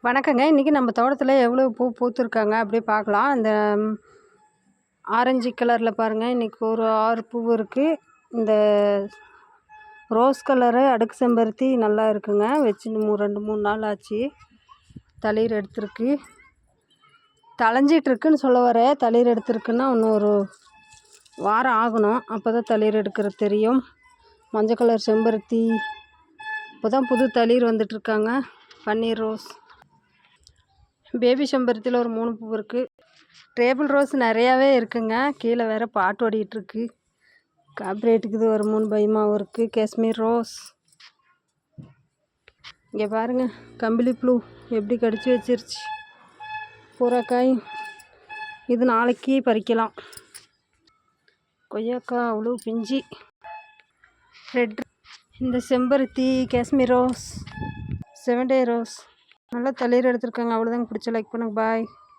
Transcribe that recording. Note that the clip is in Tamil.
வணக்கங்க. இன்றைக்கி நம்ம தோட்டத்தில் எவ்வளோ பூ பூத்துருக்காங்க அப்படியே பார்க்கலாம். இந்த ஆரஞ்சு கலரில் பாருங்கள், இன்றைக்கி ஒரு 6 பூ இருக்குது. இந்த ரோஸ் கலரு அடுக்கு செம்பருத்தி நல்லா இருக்குங்க. வச்சு 2-3 நாள் ஆச்சு. தளிர் எடுத்துருக்கு. தளைஞ்சிட்ருக்குன்னு சொல்ல வர, தளிர் எடுத்துருக்குன்னா இன்னும் ஒரு வாரம் ஆகணும். அப்போ தான் தளிர் எடுக்கிறது தெரியும். மஞ்சள் கலர் செம்பருத்தி இப்போ தான் புது தளிர் வந்துட்டுருக்காங்க. பன்னீர் ரோஸ், பேபி செம்பருத்தியில் ஒரு 3 பூ இருக்குது. டேபிள் ரோஸ் நிறையாவே இருக்குங்க. கீழே வேறு பாட்டு ஓடிட்டுருக்கு. காப்ரேட்டுக்குது ஒரு 3 பயமாகவும் இருக்குது. காஷ்மீர் ரோஸ் இங்கே பாருங்கள். கம்பிளி ப்ளூ எப்படி கடிச்சு வச்சிருச்சு. பூராக்காய் இது நாளைக்கு பறிக்கலாம். கொய்யாக்காய் அவ்வளோ பிஞ்சி. ரெட், இந்த செம்பருத்தி, காஷ்மீர் ரோஸ், 7 டே ரோஸ் நல்லா தளிர் எடுத்துருக்காங்க. அவ்வளோதாங்க. பிடிச்ச லைக் பண்ணுங்கள். பாய்.